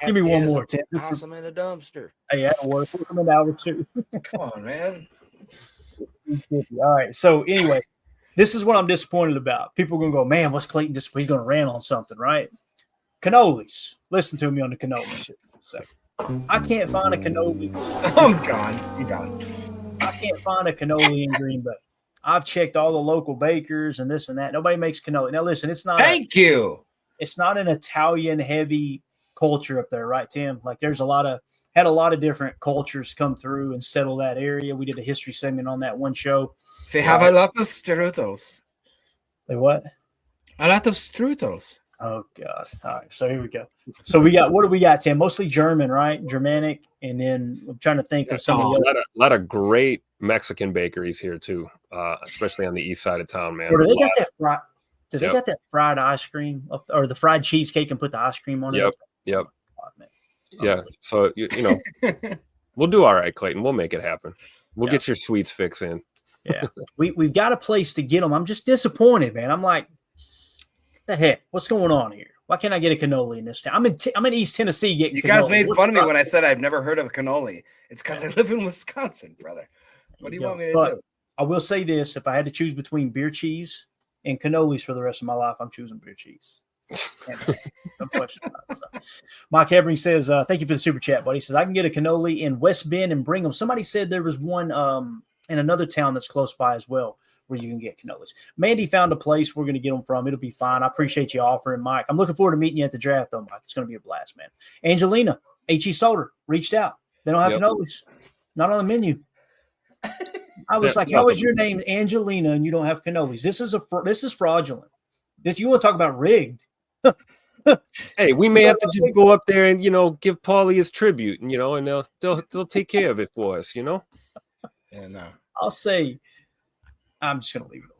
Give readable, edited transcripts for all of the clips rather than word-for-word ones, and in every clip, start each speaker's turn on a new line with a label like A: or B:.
A: Give me one more, Tim.
B: Toss them in a dumpster.
A: Hey, that'll work. Put them in hour two.
B: Come on, man.
A: All right. So anyway, this is what I'm disappointed about. People are going to go, man, what's Clayton just? He's going to rant on something, right? Cannolis. Listen to me on the cannoli shit for a second. I can't find a cannoli.
B: I'm gone. You're gone.
A: I can't find a cannoli in Green Bay. I've checked all the local bakers and this and that. Nobody makes cannoli. Now, listen, it's not.
B: Thank you.
A: It's not an Italian heavy culture up there, right, Tim? Like there's had a lot of different cultures come through and settle that area. We did a history segment on that one show.
B: They have a lot of strudels.
A: They what?
B: A lot of strudels.
A: Oh God! All right, so here we go. So what do we got, Tim? Mostly German, right? Germanic, and then I'm trying to think of some of the other.
C: A lot of great Mexican bakeries here too, especially on the east side of town, man.
A: Or do they got that fried? Do they got that fried ice cream or the fried cheesecake and put the ice cream on it?
C: Yep.
A: Oh, man.
C: Yeah. So you know, we'll do all right, Clayton. We'll make it happen. We'll get your sweets fix in.
A: Yeah, we've got a place to get them. I'm just disappointed, man. I'm like, the heck, what's going on here? Why can't I get a cannoli in this town? I'm in East Tennessee getting.
B: You guys made fun of me when I said I've never heard of a cannoli. It's because I live in Wisconsin, brother. What do you want me to do?
A: I will say this: if I had to choose between beer cheese and cannolis for the rest of my life, I'm choosing beer cheese. No question about it. Mike Hebring says, "Thank you for the super chat, buddy." He says, "I can get a cannoli in West Bend and bring them." Somebody said there was one in another town that's close by as well, where you can get cannolis. Mandy found a place we're going to get them from. It'll be fine. I appreciate you offering, Mike. I'm looking forward to meeting you at the draft, though, Mike. It's going to be a blast, man. Angelina, H.E. Solder, reached out. They don't have cannolis. Not on the menu. I was like, how is your name Angelina and you don't have cannolis? This is fraudulent. You want to talk about rigged.
C: Hey, we may have to just go up there and, give Paulie his tribute, and, and they'll take care of it for us,
B: Yeah, no.
A: I'll say, I'm just going to leave it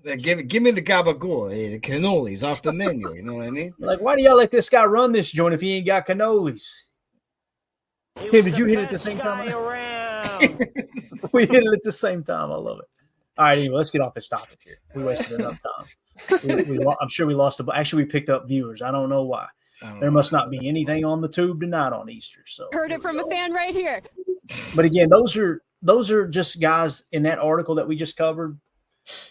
A: alone.
B: Give me the gabagool, the cannolis off the menu. You know what I mean?
A: Like, why do y'all let this guy run this joint if he ain't got cannolis? Tim, did you hit it at the same time? We hit it at the same time. I love it. All right, anyway, let's get off this topic here. We wasted enough time. I'm sure we lost. Actually, we picked up viewers. I don't know why. There must not be anything on the tube tonight on Easter. So
D: heard it from a fan right here.
A: But again, those are just guys in that article that we just covered.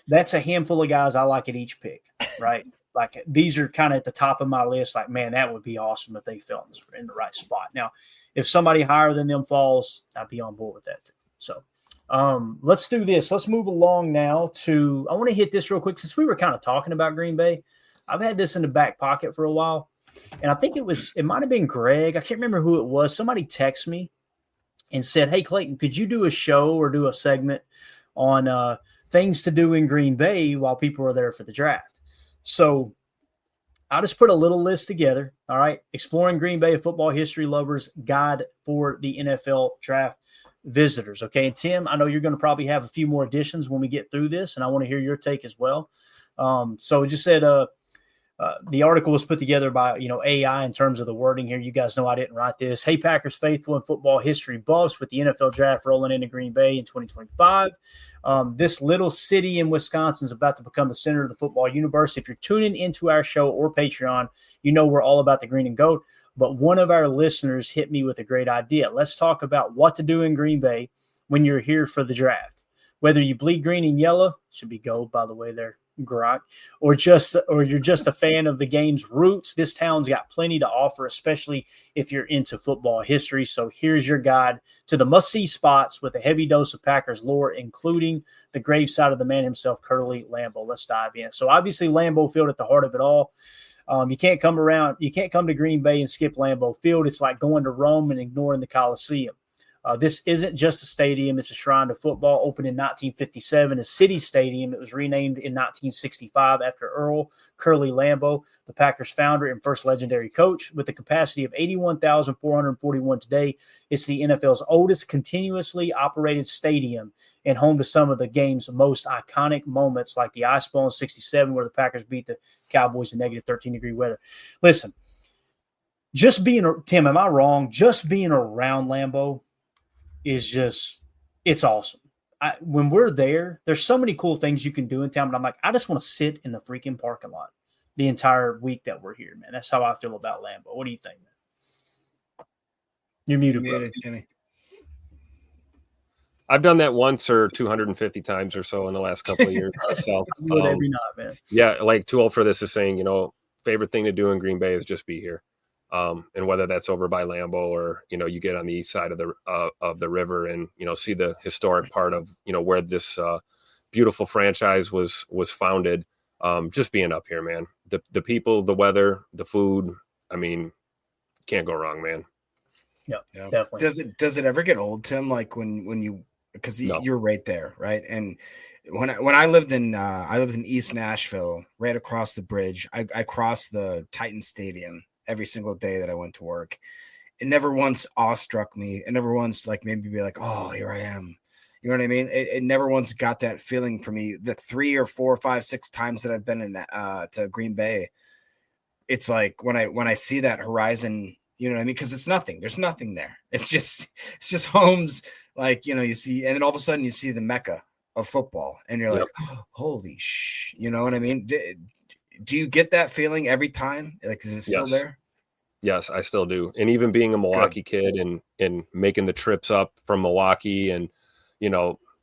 A: That's a handful of guys I like at each pick, right? Like these are kind of at the top of my list. Like, man, that would be awesome if they fell in the right spot. Now, if somebody higher than them falls, I'd be on board with that too. So let's do this. Let's move along now I want to hit this real quick since we were kind of talking about Green Bay. I've had this in the back pocket for a while, and I think it might have been Greg. I can't remember who it was. Somebody texted me and said, "Hey, Clayton, could you do a show or do a segment on things to do in Green Bay while people are there for the draft?" So I just put a little list together. All right. Exploring Green Bay Football History Lovers Guide for the NFL Draft Visitors. Okay. And Tim, I know you're going to probably have a few more additions when we get through this, and I want to hear your take as well. So it just said the article was put together by, AI in terms of the wording here. You guys know I didn't write this. Hey, Packers faithful and football history buffs, with the NFL draft rolling into Green Bay in 2025. This little city in Wisconsin is about to become the center of the football universe. If you're tuning into our show or Patreon, you know we're all about the green and gold. But one of our listeners hit me with a great idea. Let's talk about what to do in Green Bay when you're here for the draft. Whether you bleed green and yellow, should be gold, by the way, there, Grok, or you're just a fan of the game's roots, this town's got plenty to offer, especially if you're into football history. So here's your guide to the must-see spots with a heavy dose of Packers lore, including the graveside of the man himself, Curly Lambeau. Let's dive in. So obviously Lambeau Field at the heart of it all. You can't come to Green Bay and skip Lambeau Field. It's like going to Rome and ignoring the Coliseum. This isn't just a stadium. It's a shrine to football. Opened in 1957 as City Stadium. It was renamed in 1965 after Earl Curly Lambeau, the Packers founder and first legendary coach. With a capacity of 81,441 today, it's the NFL's oldest continuously operated stadium and home to some of the game's most iconic moments, like the Ice Bowl in 67, where the Packers beat the Cowboys in negative 13-degree weather. Listen, Tim, am I wrong? Just being around Lambeau is it's awesome. When we're there's so many cool things you can do in town, but I'm like, I just want to sit in the freaking parking lot the entire week that we're here, man. That's how I feel about Lambeau. What do you think, man? You're muted,
B: You
A: bro.
B: muted, Timmy.
C: I've done that once or 250 times or so in the last couple of years myself.
A: I do it every night, man.
C: Yeah, like Too Old for This is saying, favorite thing to do in Green Bay is just be here. And whether that's over by Lambeau or, you get on the east side of the river and, see the historic part of, where this beautiful franchise was founded. Just being up here, man. The people, the weather, the food. I mean, can't go wrong, man.
A: Yeah,
B: Yeah.
A: definitely.
B: Does it ever get old, Tim? Like when you, because
C: No.
B: you're right there, right? And when I lived in East Nashville, right across the bridge, I crossed the Titan Stadium every single day that I went to work. It never once awestruck me. It never once like made me be like, oh, here I am. You know what I mean? It never once got that feeling for me. The 3 or 4 or 5, 6 times that I've been in that to Green Bay, it's like when I see that horizon, you know what I mean? Because it's nothing. There's nothing there. It's just homes. Like, you see, and then all of a sudden you see the Mecca of football, and you're like, oh, holy you know what I mean? Do you get that feeling every time? Like, is it still there?
C: Yes, I still do. And even being a Milwaukee kid and making the trips up from Milwaukee and,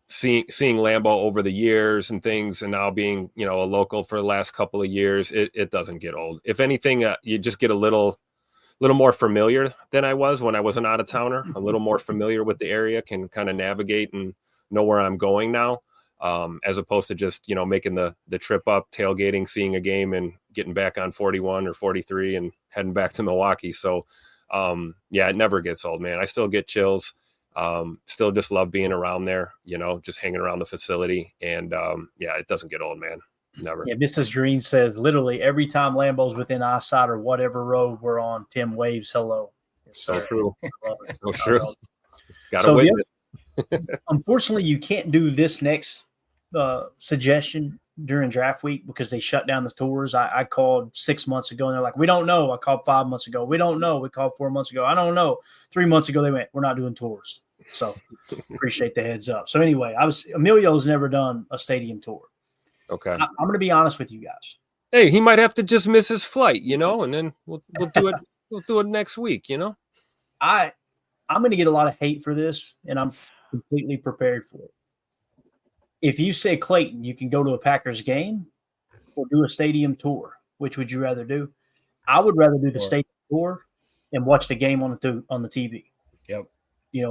C: seeing Lambeau over the years and things, and now being, a local for the last couple of years, it doesn't get old. If anything, you just get a little more familiar than I was when I was an out-of-towner, a little more familiar with the area, can kind of navigate and know where I'm going now, as opposed to just, making the trip up, tailgating, seeing a game and getting back on 41 or 43 and heading back to Milwaukee. So, it never gets old, man. I still get chills. Still just love being around there, just hanging around the facility. And, it doesn't get old, man. Never.
A: Yeah, Mrs. Green says literally every time Lambeau's within eyesight or whatever road we're on, Tim waves hello. Yes,
C: So true. So
A: true.
C: true. Gotta witness.
A: Unfortunately, you can't do this next suggestion during draft week because they shut down the tours. I called 6 months ago and they're like, we don't know. I called 5 months ago. We don't know. We called 4 months ago. I don't know. 3 months ago, they went, we're not doing tours. So appreciate the heads up. So anyway, Emilio's never done a stadium tour.
C: Okay.
A: I'm going to be honest with you guys.
C: Hey, he might have to just miss his flight, and then we'll do it. We'll do it next week,
A: I'm going to get a lot of hate for this, and I'm completely prepared for it. If you say, Clayton, you can go to a Packers game or do a stadium tour, which would you rather do? I would rather do the stadium tour and watch the game on the TV.
B: Yep.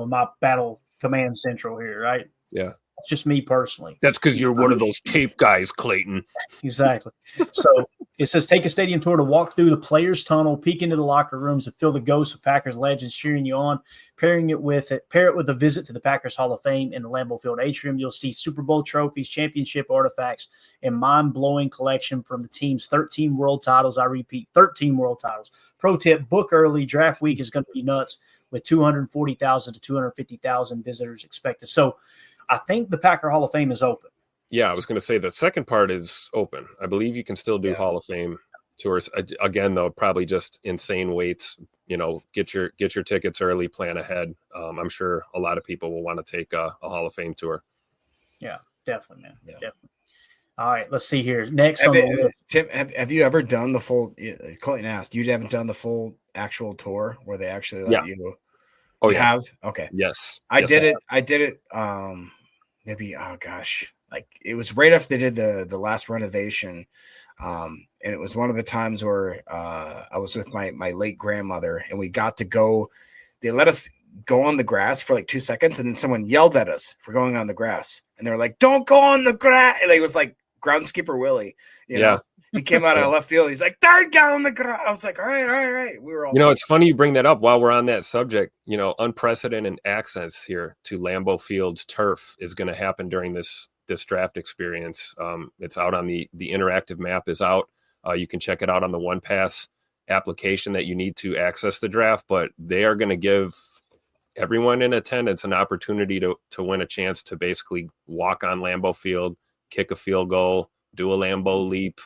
A: My battle command central here, right?
C: Yeah.
A: It's just me personally.
C: That's because you're one of those tape guys, Clayton.
A: Exactly. So it says take a stadium tour to walk through the players' tunnel, peek into the locker rooms, and feel the ghosts of Packers legends cheering you on. Pair it with a visit to the Packers Hall of Fame in the Lambeau Field atrium. You'll see Super Bowl trophies, championship artifacts, and mind-blowing collection from the team's 13 world titles. I repeat, 13 world titles. Pro tip: book early. Draft week is going to be nuts with 240,000 to 250,000 visitors expected. So I think the Packer Hall of Fame is open.
C: Yeah, I was going to say the second part is open. I believe you can still do Hall of Fame tours. Again, though, probably just insane waits. Get your tickets early, plan ahead. I'm sure a lot of people will want to take a Hall of Fame tour.
A: Yeah, definitely, man. Yeah. Definitely. All right, let's see here. Next,
B: Tim, have you ever done the full? Clayton asked, you haven't done the full actual tour where they actually let you.
C: Oh,
B: you have? Okay.
C: Yes.
B: I did it. Maybe, oh gosh, like it was right after they did the last renovation. And it was one of the times where I was with my late grandmother and we got to go. They let us go on the grass for like 2 seconds, and then someone yelled at us for going on the grass. And they were like, don't go on the grass. And it was like groundskeeper Willie, you know? He came out of left field. He's like, "Don't go on the grass." I was like, all right. We were all.
C: It's funny you bring that up while we're on that subject. Unprecedented access here to Lambeau Field's turf is going to happen during this draft experience. It's out on the interactive map is out. You can check it out on the OnePass application that you need to access the draft, but they are going to give everyone in attendance an opportunity to win a chance to basically walk on Lambeau Field, kick a field goal, do a Lambeau leap,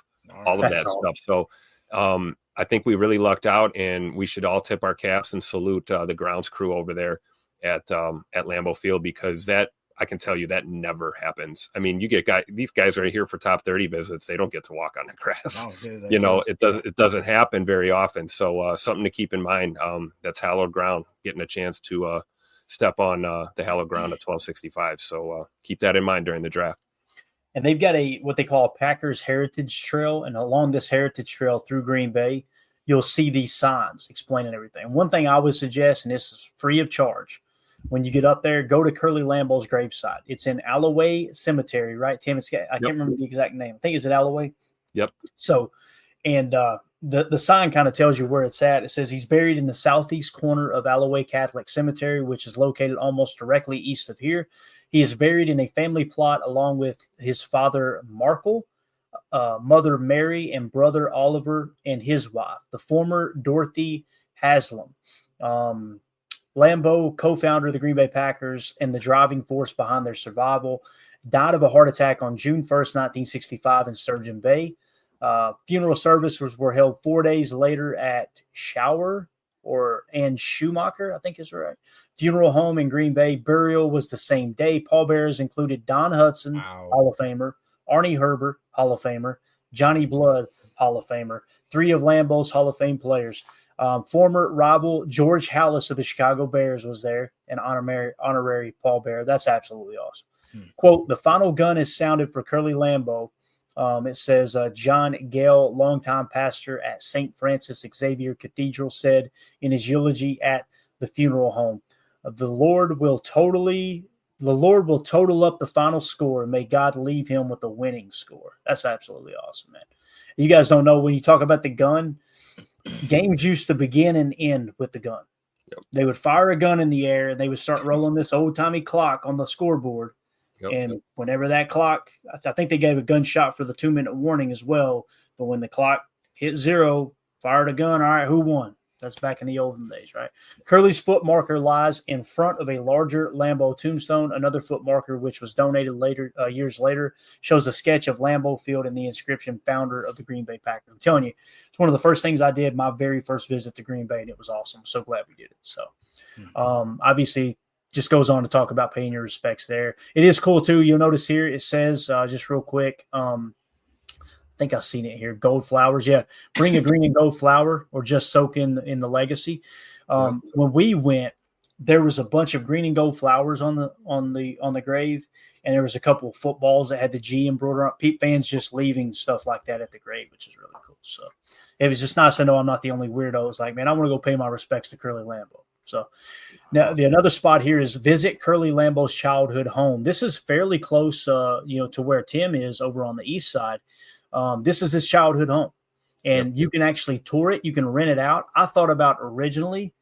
C: all of that stuff. So I think we really lucked out, and we should all tip our caps and salute the grounds crew over there at Lambeau Field, because that I can tell you that never happens. I mean, you get these guys are here for top 30 visits. They don't get to walk on the grass.
B: Oh, dude,
C: It doesn't happen very often. So something to keep in mind. That's hallowed ground, getting a chance to step on the hallowed ground at 1265. So keep that in mind during the draft.
A: And they've got what they call a Packers Heritage Trail. And along this Heritage Trail through Green Bay, you'll see these signs explaining everything. One thing I would suggest, and this is free of charge, when you get up there, go to Curly Lambeau's gravesite. It's in Alloway Cemetery, right, Tim? I can't remember the exact name. I think it's at Alloway.
C: Yep.
A: So, and the sign kind of tells you where it's at. It says he's buried in the southeast corner of Alloway Catholic Cemetery, which is located almost directly east of here. He is buried in a family plot along with his father, Markle, mother, Mary, and brother, Oliver, and his wife, the former Dorothy Haslam. Lambeau, co-founder of the Green Bay Packers and the driving force behind their survival, died of a heart attack on June 1st, 1965 in Sturgeon Bay. Funeral services were held 4 days later at Shower and Schumacher, I think is right. Funeral home in Green Bay. Burial was the same day. Pallbearers included Don Hudson, Hall of Famer, Arnie Herbert, Hall of Famer, Johnny Blood, Hall of Famer, 3 of Lambeau's Hall of Fame players. Former rival George Halas of the Chicago Bears was there, an honorary pallbearer. That's absolutely awesome. Quote, the final gun is sounded for Curly Lambeau. It says John Gale, longtime pastor at St. Francis Xavier Cathedral, said in his eulogy at the funeral home, the Lord will total up the final score, and may God leave him with a winning score. That's absolutely awesome, man. You guys don't know, when you talk about the gun, games used to begin and end with the gun.
C: Yep. They
A: They would fire a gun in the air, and they would start rolling this old-timey clock on the scoreboard.
C: Yep.
A: And whenever that clock, I think they gave a gunshot for the 2-minute warning as well. But when the clock hit 0, fired a gun. All right, who won? That's back in the olden days, right? Curly's foot marker lies in front of a larger Lambeau tombstone. Another foot marker, which was donated years later, shows a sketch of Lambeau Field and the inscription, founder of the Green Bay Packers. I'm telling you, it's one of the first things I did my very first visit to Green Bay, and it was awesome. So glad we did it. So obviously, just goes on to talk about paying your respects there. It is cool, too. You'll notice here it says, just real quick, I think I've seen it here, gold flowers. Yeah, bring a green and gold flower or just soak in the legacy. When we went, there was a bunch of green and gold flowers on the grave, and there was a couple of footballs that had the G embroidered on. Fans just leaving stuff like that at the grave, which is really cool. So it was just nice to know I'm not the only weirdo. It's like, man, I want to go pay my respects to Curly Lambeau. So now another spot here is visit Curly Lambeau's childhood home. This is fairly close, to where Tim is over on the east side. This is his childhood home, and you can actually tour it. You can rent it out. I thought about originally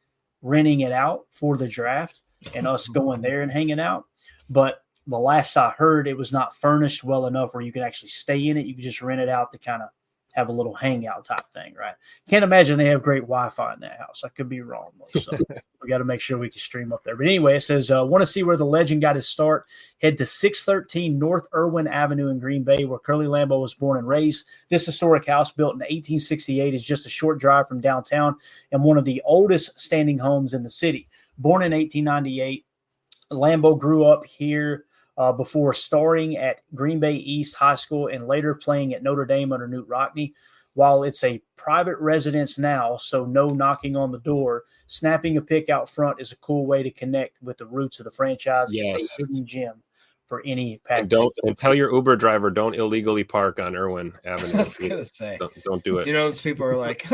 A: renting it out for the draft and us going there and hanging out. But the last I heard, it was not furnished well enough where you can actually stay in it. You can just rent it out to kind of have a little hangout type thing, right? Can't imagine they have great Wi-Fi in that house. I could be wrong, though, so we got to make sure we can stream up there. But anyway, it says, want to see where the legend got his start? Head to 613 North Irwin Avenue in Green Bay, where Curly Lambeau was born and raised. This historic house, built in 1868, is just a short drive from downtown and one of the oldest standing homes in the city. Born in 1898, Lambeau grew up here before starring at Green Bay East High School and later playing at Notre Dame under Newt Rockne. While it's a private residence now, so no knocking on the door, snapping a pic out front is a cool way to connect with the roots of the franchise.
C: Yes.
A: It's a hidden gem for any pack.
C: And tell your Uber driver, don't illegally park on Irwin Avenue.
B: I was gonna say,
C: don't do it.
B: You know, those people are like,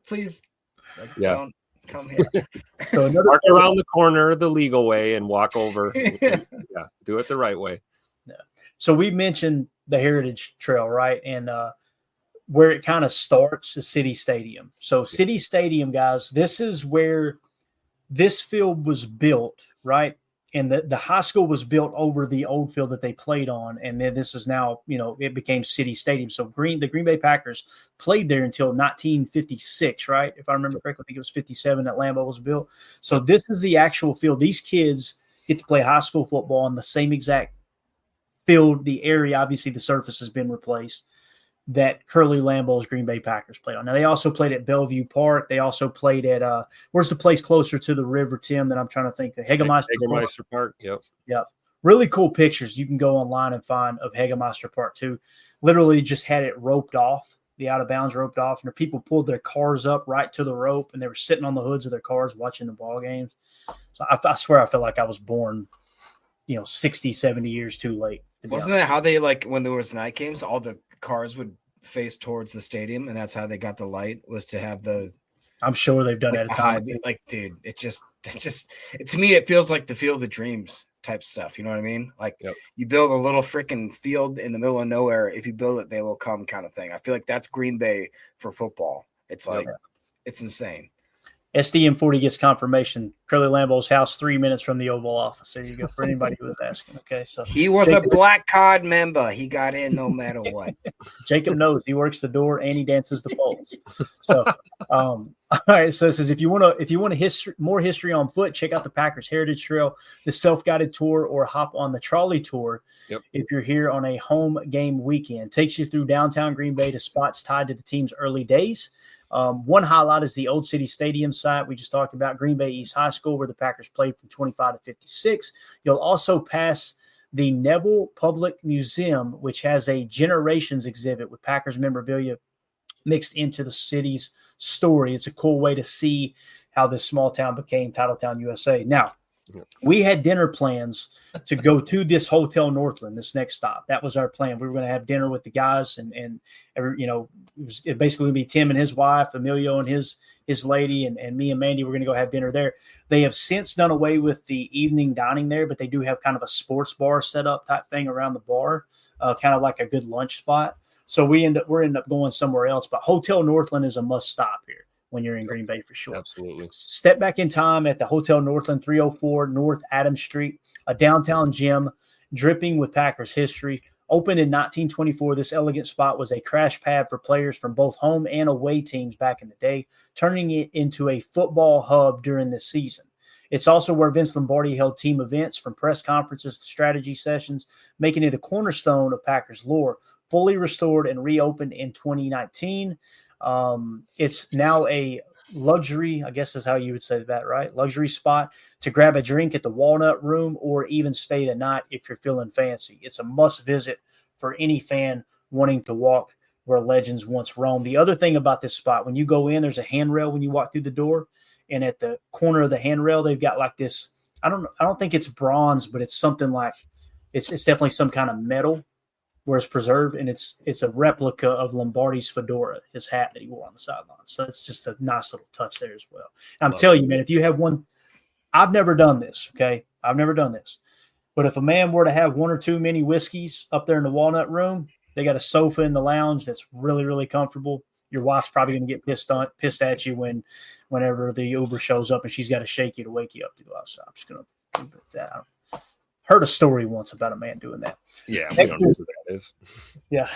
B: please, don't come here.
A: So
C: park around the corner the legal way and walk over. Do it the right way.
A: Yeah. So we mentioned the Heritage Trail, right? And where it kind of starts is City Stadium. So City Stadium, guys, this is where this field was built, right? And the high school was built over the old field that they played on. And then this is now, it became City Stadium. So the Green Bay Packers played there until 1956, right? If I remember correctly, I think it was 57 that Lambeau was built. So this is the actual field. These kids get to play high school football on the same exact field, the area. Obviously, the surface has been replaced, that Curly Lambeau's Green Bay Packers played on. Now, they also played at Bellevue Park. They also played at where's the place closer to the river, Tim, that I'm trying to think of? Hagemeister
C: Park. Yep.
A: really cool pictures you can go online and find of Hagemeister Part 2. Literally just had it roped off, the out of bounds roped off, and the people pulled their cars up right to the rope, and they were sitting on the hoods of their cars watching the ball games. So I swear I feel like I was born, 60, 70 years too late.
B: Wasn't that how they, like, when there was night games, all the cars would face towards the stadium, and that's how they got the light, was to have the.
A: I'm sure they've done
B: like,
A: it at a time.
B: Like, dude, it to me, it feels like the Field of Dreams type stuff. You know what I mean? Like, you build a little freaking field in the middle of nowhere. If you build it, they will come, kind of thing. I feel like that's Green Bay for football. It's like, it's insane.
A: SDM40 gets confirmation. Curly Lambeau's house 3 minutes from the Oval Office. There you go. For anybody who was asking. Okay, so
B: he was a Black Card member. He got in no matter what.
A: Jacob knows he works the door and he dances the poles. So, all right. So it says if you want more history on foot, check out the Packers Heritage Trail, the self-guided tour, or hop on the trolley tour. If you're here on a home game weekend, takes you through downtown Green Bay to spots tied to the team's early days. One highlight is the Old City Stadium site we just talked about, Green Bay East High School, where the Packers played from 25 to 56. You'll also pass the Neville Public Museum, which has a Generations exhibit with Packers memorabilia mixed into the city's story. It's a cool way to see how this small town became Titletown, USA. Now, we had dinner plans to go to this Hotel Northland, this next stop. That was our plan. We were going to have dinner with the guys, and it was basically going to be Tim and his wife, Emilio and his lady, and me and Mandy were going to go have dinner there. They have since done away with the evening dining there, but they do have kind of a sports bar set up type thing around the bar, kind of like a good lunch spot. So we're end up going somewhere else. But Hotel Northland is a must stop here when you're in Green Bay for sure.
C: Absolutely.
A: Step back in time at the Hotel Northland, 304 North Adams Street, a downtown gym dripping with Packers history. Opened in 1924, this elegant spot was a crash pad for players from both home and away teams back in the day, turning it into a football hub during the season. It's also where Vince Lombardi held team events, from press conferences to strategy sessions, making it a cornerstone of Packers lore. Fully restored and reopened in 2019. It's now a luxury, I guess is how you would say that, right? Luxury spot to grab a drink at the Walnut Room, or even stay the night if you're feeling fancy. It's a must visit for any fan wanting to walk where legends once roamed. The other thing about this spot, when you go in, there's a handrail when you walk through the door, and at the corner of the handrail, they've got like this, I don't think it's bronze, but it's something like, it's definitely some kind of metal where it's preserved, and it's a replica of Lombardi's fedora, his hat that he wore on the sideline. So it's just a nice little touch there as well. And I'm telling you, man, if you have one, I've never done this, okay? I've never done this. But if a man were to have one or two mini whiskeys up there in the Walnut Room, they got a sofa in the lounge that's really, really comfortable. Your wife's probably going to get pissed at you whenever the Uber shows up and she's got to shake you to wake you up to go outside. I'm just going to leave it at that. Heard a story once about a man doing that.
C: Yeah, we don't know who that is.
A: Yeah.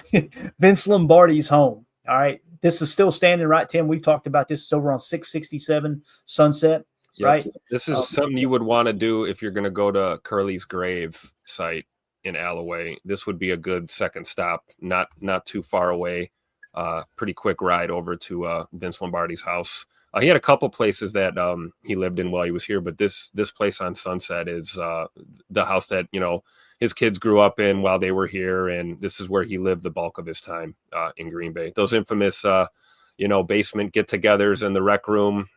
A: Vince Lombardi's home. All right. This is still standing, right, Tim? We've talked about this. It's over on 667 Sunset, right?
C: This is something you would want to do if you're going to go to Curly's grave site in Alloway. This would be a good second stop, not too far away. Pretty quick ride over to Vince Lombardi's house. He had a couple places that he lived in while he was here, but this place on Sunset is the house that, his kids grew up in while they were here, and this is where he lived the bulk of his time in Green Bay. Those infamous, basement get-togethers in the rec room,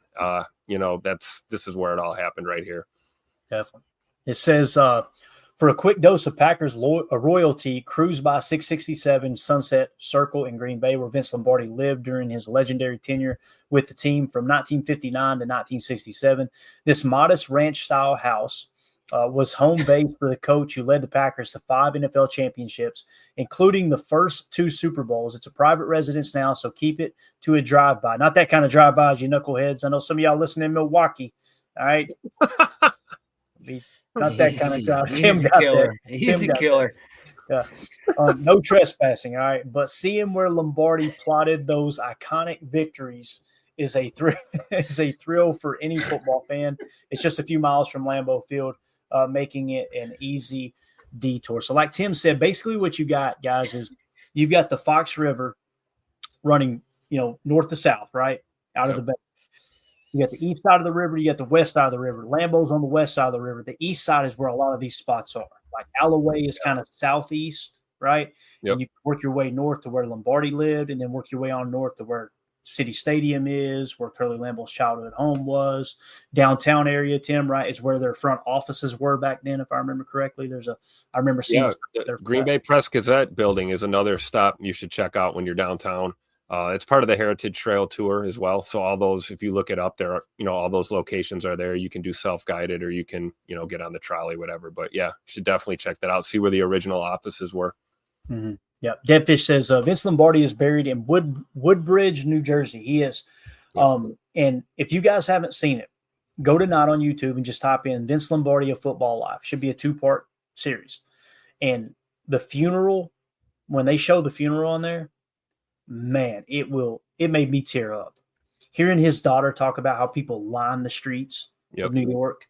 C: this is where it all happened right here.
A: Definitely. It says, for a quick dose of Packers royalty, cruise by 667 Sunset Circle in Green Bay, where Vince Lombardi lived during his legendary tenure with the team from 1959 to 1967. This modest ranch-style house was home base for the coach who led the Packers to 5 NFL championships, including the first 2 Super Bowls. It's a private residence now, so keep it to a drive-by. Not that kind of drive-bys, you knuckleheads. I know some of y'all listening in Milwaukee. All right? Not that kind of drive.
B: Easy killer. Easy killer.
A: Yeah. No trespassing, all right? But seeing where Lombardi plotted those iconic victories is a thrill for any football fan. It's just a few miles from Lambeau Field, making it an easy detour. So like Tim said, basically what you got, guys, is you've got the Fox River running, north to south, right, out of the bay. You got the east side of the river, you got the west side of the river. Lambeau's on the west side of the river. The east side is where a lot of these spots are. Like Alloway is kind of southeast, right?
C: Yep.
A: And you work your way north to where Lombardi lived, and then work your way on north to where City Stadium is, where Curly Lambeau's childhood home was. Downtown area, Tim, right, is where their front offices were back then, if I remember correctly. I remember seeing
C: Green Bay Press Gazette building is another stop you should check out when you're downtown. It's part of the Heritage Trail tour as well. So all those, if you look it up, there are, all those locations are there. You can do self-guided, or you can, get on the trolley, whatever. But yeah, you should definitely check that out. See where the original offices were.
A: Mm-hmm. Yeah. Deadfish says Vince Lombardi is buried in Woodbridge, New Jersey. He is. And if you guys haven't seen it, go tonight on YouTube and just type in Vince Lombardi, A Football Life. Should be a 2-part series. And the funeral, when they show the funeral on there, man, it made me tear up. Hearing his daughter talk about how people line the streets of New York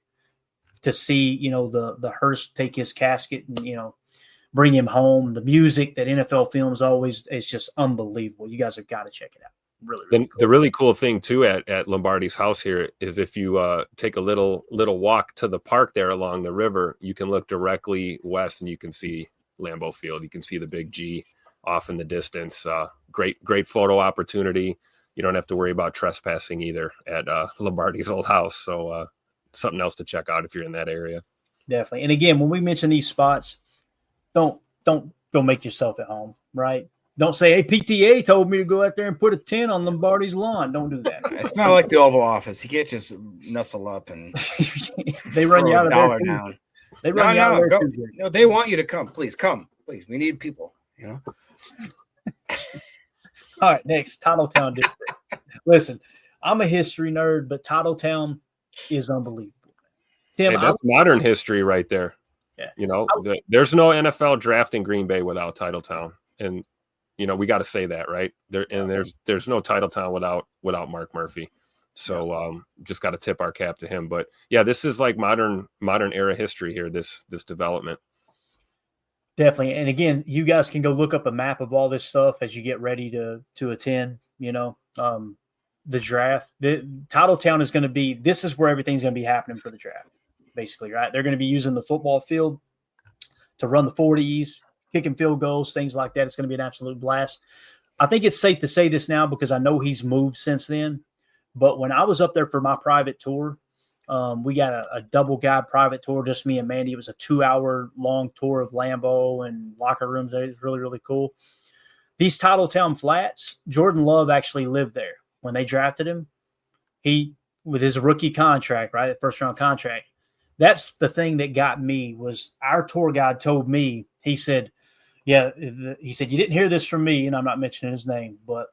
A: to see, the hearse take his casket and, bring him home. The music that NFL Films always is just unbelievable. You guys have got to check it out. Really, really cool.
C: The really cool thing too at Lombardi's house here is if you take a little walk to the park there along the river, you can look directly west and you can see Lambeau Field. You can see the big G off in the distance. Great photo opportunity. You don't have to worry about trespassing either at Lombardi's old house. So something else to check out if you're in that area.
A: Definitely. And again, when we mention these spots, don't go make yourself at home, right? Don't say, hey, PTA told me to go out there and put a 10 on Lombardi's lawn. Don't do that.
B: It's not like the Oval Office. You can't just nestle up and
A: they run you out of there. Down. They run you out of there.
B: No, they want you to come. Please come. Please. We need people,
A: All right, next, Titletown District. Listen, I'm a history nerd, but Titletown is unbelievable.
C: Tim, that's modern history right there.
A: Yeah.
C: There's no NFL draft in Green Bay without Titletown. And, we got to say that, right? There's no Titletown without Mark Murphy. So just got to tip our cap to him. But yeah, this is like modern era history here, this development.
A: Definitely. And again, you guys can go look up a map of all this stuff as you get ready to attend, the draft. The Titletown is going to be, this is where everything's going to be happening for the draft, basically, right? They're going to be using the football field to run the 40s, kicking field goals, things like that. It's going to be an absolute blast. I think it's safe to say this now because I know he's moved since then. But when I was up there for my private tour, we got a double guide private tour, just me and Mandy. It was a 2-hour long tour of Lambeau and locker rooms. It was really, really cool. These Titletown Flats, Jordan Love actually lived there when they drafted him. He, with his rookie contract, right, first round contract, that's the thing that got me was our tour guide told me, he said, you didn't hear this from me, and I'm not mentioning his name, but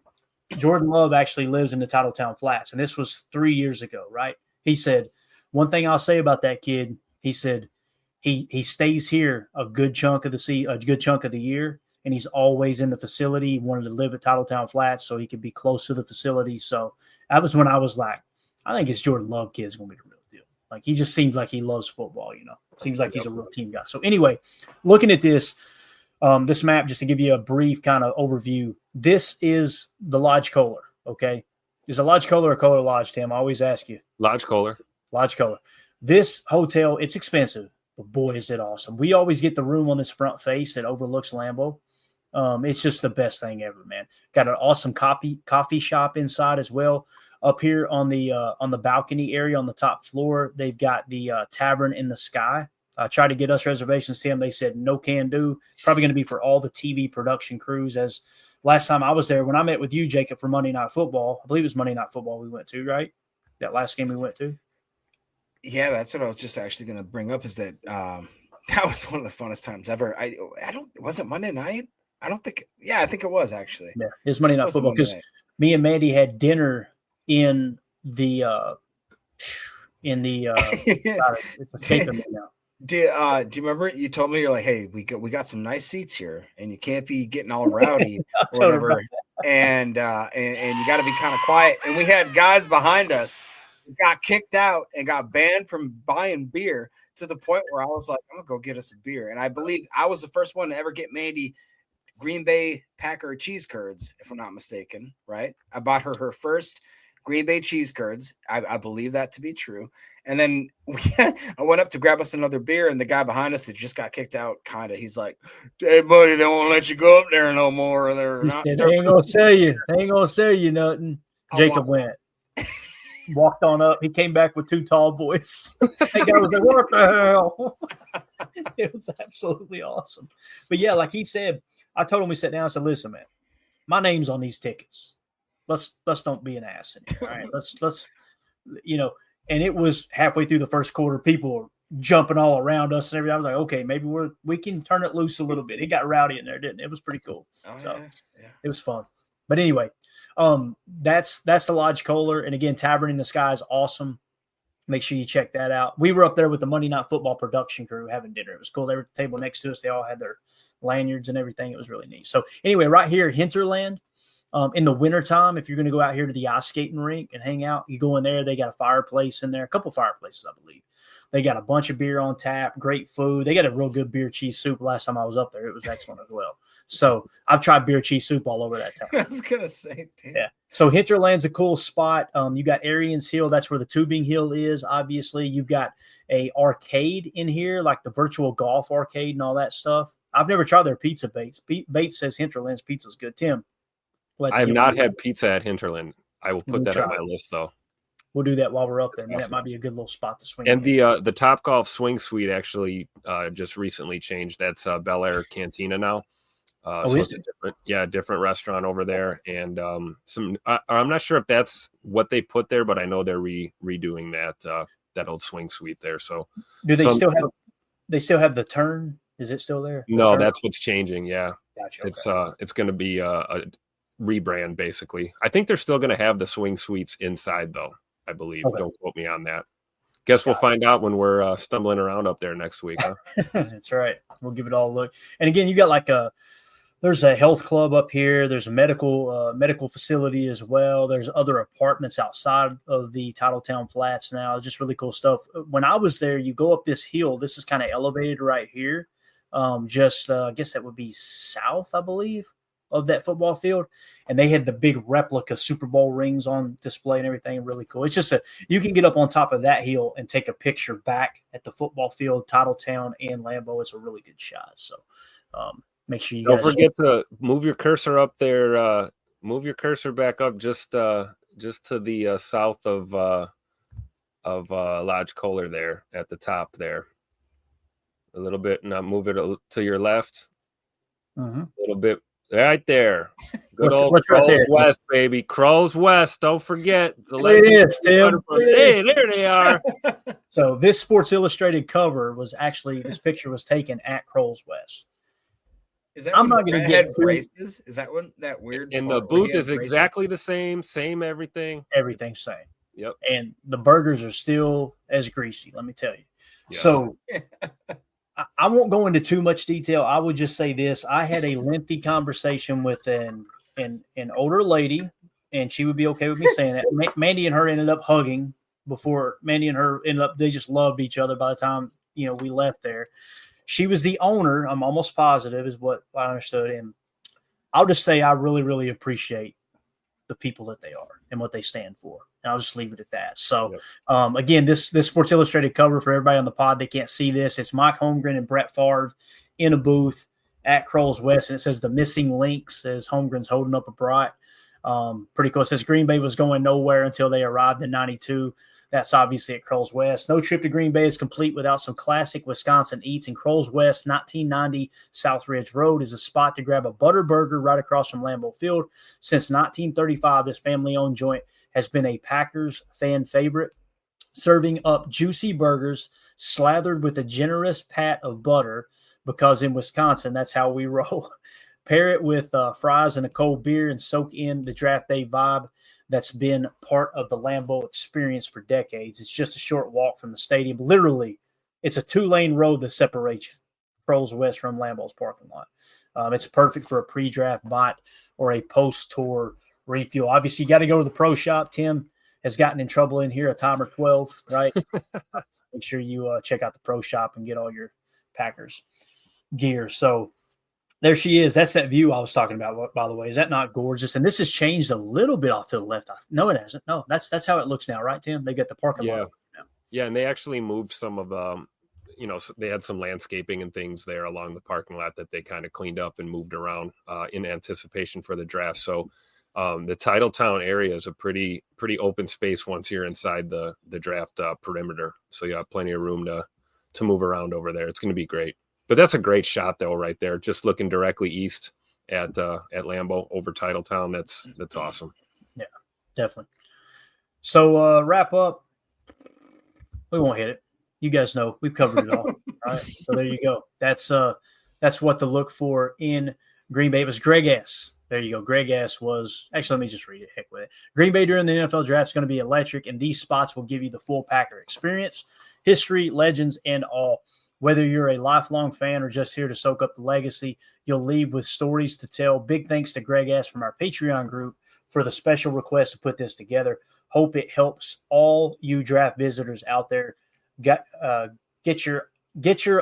A: Jordan Love actually lives in the Titletown Flats, and this was 3 years ago, right? He said, one thing I'll say about that kid, he said, he stays here a good chunk of the year, and he's always in the facility. He wanted to live at Titletown Flats so he could be close to the facility. So that was when I was like, I think this Jordan Love kid is going to be the real deal. Like, he just seems like he loves football, Seems like he's a real team guy. So anyway, looking at this map, just to give you a brief kind of overview, this is the Lodge Kohler, okay? Is a Lodge Kohler or Kohler Lodge, Tim? I always ask you.
C: Lodge Kohler.
A: Lodge Kohler. This hotel, it's expensive, but boy, is it awesome. We always get the room on this front face that overlooks Lambeau. It's just the best thing ever, man. Got an awesome coffee shop inside as well. Up here on the balcony area on the top floor, they've got the Tavern in the Sky. I tried to get us reservations, Tim. They said no can do. Probably going to be for all the TV production crews. As last time I was there, when I met with you, Jacob, for Monday Night Football, I believe it was Monday Night Football we went to, right? That last game we went to.
B: Yeah, that's what I was just actually going to bring up. Is that that was one of the funnest times ever. Was it Monday night? I don't think. Yeah, I think it was actually.
A: Yeah, it was Monday Night Football because me and Mandy had dinner in the it's escaping me now.
B: Do you remember you told me, you're like, hey, we got some nice seats here and you can't be getting all rowdy or whatever. And you got to be kind of quiet. And we had guys behind us who got kicked out and got banned from buying beer to the point where I was like, I'm gonna go get us a beer. And I believe I was the first one to ever get Mandy Green Bay Packer cheese curds, if I'm not mistaken, right? I bought her first Green Bay cheese curds. I believe that to be true. And then I went up to grab us another beer, and the guy behind us that just got kicked out, kind of, he's like, "Hey, buddy, they won't let you go up there no more."
A: He said, "They ain't gonna sell you. They ain't gonna sell you nothing." Jacob went, walked on up. He came back with two tall boys. That guy was like, "What the hell?" It was absolutely awesome. But yeah, like he said, I told him, we sat down. I said, "Listen, man, my name's on these tickets. Let's don't be an ass in here. All right, let's And it was halfway through the first quarter, people were jumping all around us and everything. I was like, okay, maybe we can turn it loose a little bit. It got rowdy in there, didn't it? It was pretty cool. It was fun. But anyway, that's the Lodge Kohler. And again, Tavern in the Sky is awesome. Make sure you check that out. We were up there with the Monday Night Football production crew having dinner. It was cool. They were at the table next to us. They all had their lanyards and everything. It was really neat. So anyway, right here, Hinterland. In the wintertime, if you're going to go out here to the ice skating rink and hang out, you go in there. They got a fireplace in there, a couple fireplaces, I believe. They got a bunch of beer on tap, great food. They got a real good beer cheese soup. Last time I was up there, it was excellent as well. So I've tried beer cheese soup all over that town.
B: I was going to say, damn.
A: Yeah. So Hinterland's a cool spot. You got Arians Hill. That's where the Tubing Hill is, obviously. You've got a arcade in here, like the virtual golf arcade and all that stuff. I've never tried their pizza, Bates. Bates says Hinterland's pizza is good. Tim?
C: I have not had pizza at Hinterland. I will put that on my list, though.
A: We'll do that while we're up there. Man, that might be a good little spot to swing.
C: And the Top Golf Swing Suite actually just recently changed. That's Bel Air Cantina now. So it's a different restaurant over there. And I'm not sure if that's what they put there, but I know they're redoing that old Swing Suite there. So
A: do they still have the Turn? Is it still there?
C: No, that's what's changing. Yeah,
A: gotcha.
C: It's going to be a rebrand, basically. I think they're still going to have the Swing Suites inside, though, I believe. Okay. Don't quote me on that. Guess we'll find out when we're stumbling around up there next week, huh?
A: That's right. We'll give it all a look. And again, you got there's a health club up here. There's a medical facility as well. There's other apartments outside of the Titletown Flats now. Just really cool stuff. When I was there, you go up this hill. This is kind of elevated right here. I guess that would be south, I believe, of that football field, and they had the big replica Super Bowl rings on display and everything. Really cool. It's just you can get up on top of that hill and take a picture back at the football field, Titletown and Lambeau. It's a really good shot. So make sure you
C: don't forget to move your cursor up there. Move your cursor back up just to the south of Lodge Kohler there at the top there. A little bit. Now move it to your left.
A: Mm-hmm.
C: A little bit. Right there. Good old Crow's right West, baby. Crow's West. Don't forget.
A: It is, Tim.
C: Hey, there they are.
A: So this Sports Illustrated cover was actually, this picture was taken at Crow's West.
B: Is that I'm not going to get braces? Is that one that weird?
C: And the booth is exactly the same everything.
A: Everything's same.
C: Yep.
A: And the burgers are still as greasy, let me tell you. Yes. So I won't go into too much detail. I would just say this. I had a lengthy conversation with an older lady, and she would be okay with me saying that. Mandy and her ended up hugging before Mandy and her they just loved each other by the time, we left there. She was the owner. I'm almost positive is what I understood. And I'll just say I really, really appreciate the people that they are and what they stand for. And I'll just leave it at that. So, again, this Sports Illustrated cover for everybody on the pod, they can't see this. It's Mike Holmgren and Brett Favre in a booth at Crow's West. And it says the missing link, says Holmgren's holding up a bright. Pretty cool. It says Green Bay was going nowhere until they arrived in 92. That's obviously at Crow's West. No trip to Green Bay is complete without some classic Wisconsin eats. And Crow's West, 1990 South Ridge Road is a spot to grab a butter burger right across from Lambeau Field. Since 1935, this family-owned joint has been a Packers fan favorite, serving up juicy burgers slathered with a generous pat of butter because in Wisconsin, that's how we roll. Pair it with fries and a cold beer and soak in the draft day vibe that's been part of the Lambeau experience for decades. It's just a short walk from the stadium. Literally, it's a 2-lane road that separates Crow's West from Lambeau's parking lot. It's perfect for a pre-draft bite or a post-tour refuel. Obviously, you got to go to the pro shop. Tim has gotten in trouble in here, a time or 12, right? Make sure you check out the pro shop and get all your Packers gear. So There she is. That's that view I was talking about, by the way. Is that not gorgeous? And this has changed a little bit off to the left. No, it hasn't. No, that's how it looks now, right, Tim? They got the parking lot now.
C: Yeah, and they actually moved some of they had some landscaping and things there along the parking lot that they kind of cleaned up and moved around in anticipation for the draft. So the Titletown area is a pretty open space once you're inside the draft perimeter. So you have plenty of room to move around over there. It's going to be great. But that's a great shot though, right there. Just looking directly east at Lambeau over Titletown. That's awesome.
A: Yeah, definitely. So wrap up. We won't hit it. You guys know we've covered it all. All right. So there you go. That's what to look for in Green Bay. It was Greg S. There you go. Greg S. was actually, let me just read it. Heck with it. Green Bay during the NFL draft is going to be electric, and these spots will give you the full Packer experience, history, legends, and all. Whether you're a lifelong fan or just here to soak up the legacy, you'll leave with stories to tell. Big thanks to Greg S. from our Patreon group for the special request to put this together. Hope it helps all you draft visitors out there. Get your